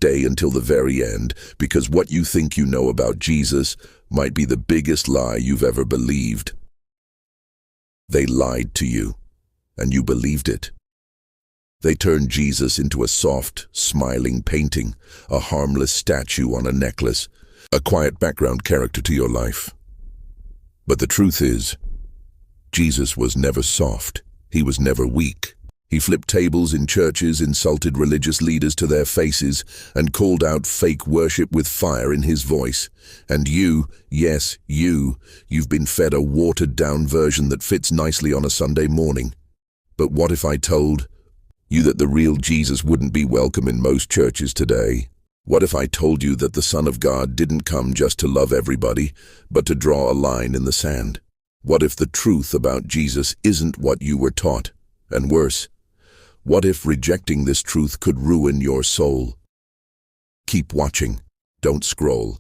stay until the very end, because what you think you know about Jesus might be the biggest lie you've ever believed. They lied to you, and you believed it. They turned Jesus into a soft, smiling painting, a harmless statue on a necklace, a quiet background character to your life. But the truth is, Jesus was never soft. He was never weak. He flipped tables in churches, insulted religious leaders to their faces, and called out fake worship with fire in his voice. And you, yes, you've been fed a watered-down version that fits nicely on a Sunday morning. But what if I told you that the real Jesus wouldn't be welcome in most churches today? What if I told you that the Son of God didn't come just to love everybody, but to draw a line in the sand? What if the truth about Jesus isn't what you were taught? And worse, what if rejecting this truth could ruin your soul? Keep watching. Don't scroll.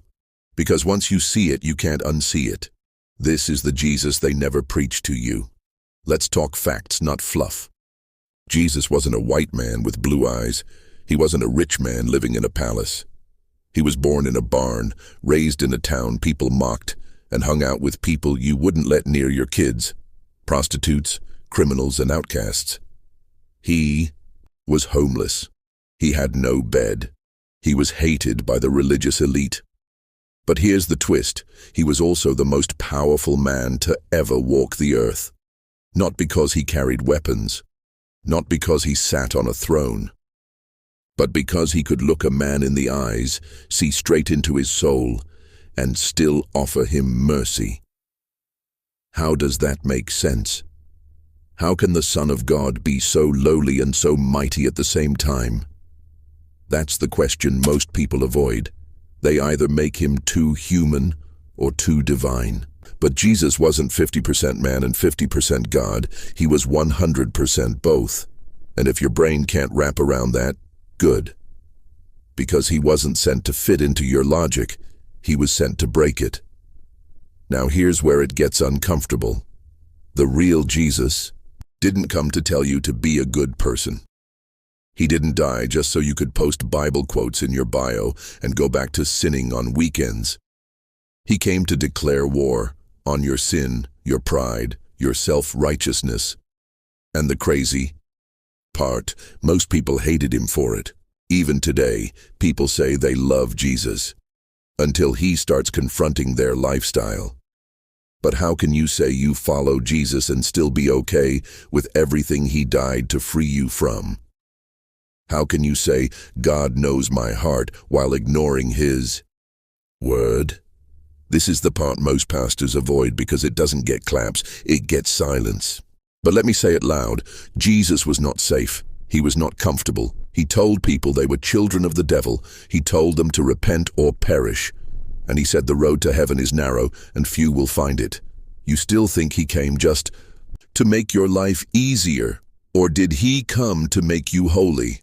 Because once you see it, you can't unsee it. This is the Jesus they never preached to you. Let's talk facts, not fluff. Jesus wasn't a white man with blue eyes. He wasn't a rich man living in a palace. He was born in a barn, raised in a town people mocked, and hung out with people you wouldn't let near your kids, prostitutes, criminals, and outcasts. He was homeless. He had no bed. He was hated by the religious elite. But here's the twist. He was also the most powerful man to ever walk the earth. Not because he carried weapons, not because he sat on a throne, but because he could look a man in the eyes, see straight into his soul, and still offer him mercy. How does that make sense? How can the Son of God be so lowly and so mighty at the same time? That's the question most people avoid. They either make him too human or too divine. But Jesus wasn't 50% man and 50% God. He was 100% both. And if your brain can't wrap around that, good. Because he wasn't sent to fit into your logic. He was sent to break it. Now here's where it gets uncomfortable. The real Jesus didn't come to tell you to be a good person. He didn't die just so you could post Bible quotes in your bio and go back to sinning on weekends. He came to declare war on your sin, your pride, your self-righteousness. And the crazy part, most people hated him for it. Even today, people say they love Jesus, until he starts confronting their lifestyle. But how can you say you follow Jesus and still be okay with everything he died to free you from? How can you say, God knows my heart, while ignoring his word? This is the part most pastors avoid because it doesn't get claps, it gets silence. But let me say it loud, Jesus was not safe. He was not comfortable. He told people they were children of the devil. He told them to repent or perish. And he said the road to heaven is narrow and few will find it. You still think he came just to make your life easier, or did he come to make you holy?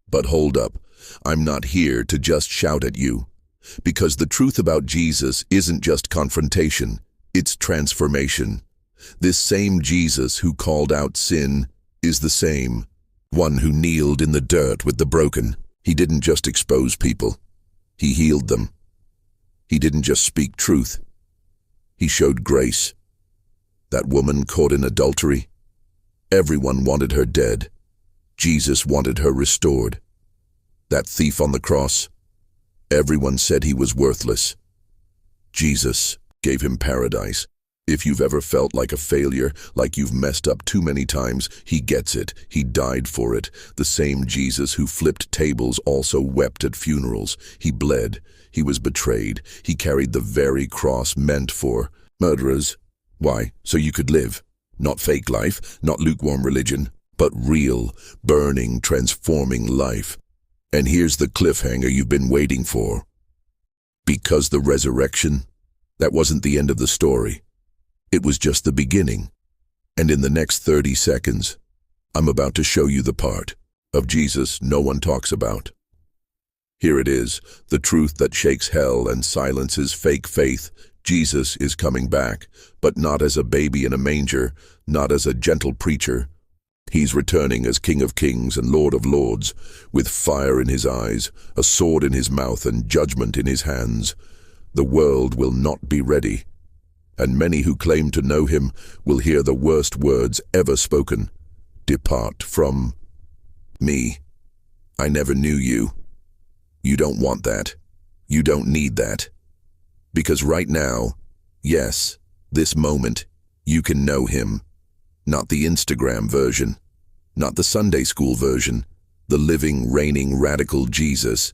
But hold up, I'm not here to just shout at you. Because the truth about Jesus isn't just confrontation, it's transformation. This same Jesus who called out sin is the same one who kneeled in the dirt with the broken. He didn't just expose people, he healed them. He didn't just speak truth, he showed grace. That woman caught in adultery, everyone wanted her dead. Jesus wanted her restored. That thief on the cross, everyone said he was worthless. Jesus gave him paradise. If you've ever felt like a failure, like you've messed up too many times, he gets it. He died for it. The same Jesus who flipped tables also wept at funerals. He bled. He was betrayed. He carried the very cross meant for murderers. Why? So you could live. Not fake life, not lukewarm religion, but real, burning, transforming life. And here's the cliffhanger you've been waiting for. Because the resurrection, that wasn't the end of the story. It was just the beginning. And in the next 30 seconds, I'm about to show you the part of Jesus no one talks about. Here it is, the truth that shakes hell and silences fake faith. Jesus is coming back, but not as a baby in a manger, not as a gentle preacher. He's returning as King of Kings and Lord of Lords, with fire in his eyes, a sword in his mouth, and judgment in his hands. The world will not be ready, and many who claim to know him will hear the worst words ever spoken. Depart from me. I never knew you. You don't want that. You don't need that. Because right now, yes, this moment, you can know him. Not the Instagram version, not the Sunday school version, the living, reigning, radical Jesus,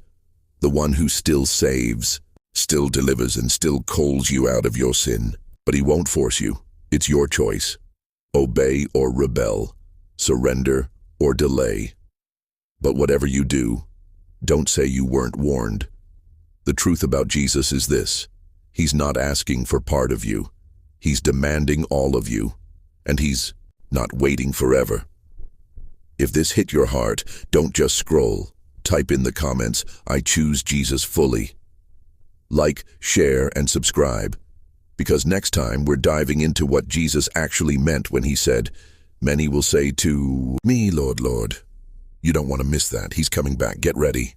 the one who still saves, still delivers, and still calls you out of your sin. But he won't force you. It's your choice. Obey or rebel, surrender or delay. But whatever you do, don't say you weren't warned. The truth about Jesus is this: he's not asking for part of you. He's demanding all of you. And he's not waiting forever. If this hit your heart, don't just scroll. Type in the comments, "I choose Jesus fully." Like, share, and subscribe. Because next time we're diving into what Jesus actually meant when he said, "Many will say to me, Lord, Lord." You don't want to miss that. He's coming back. Get ready.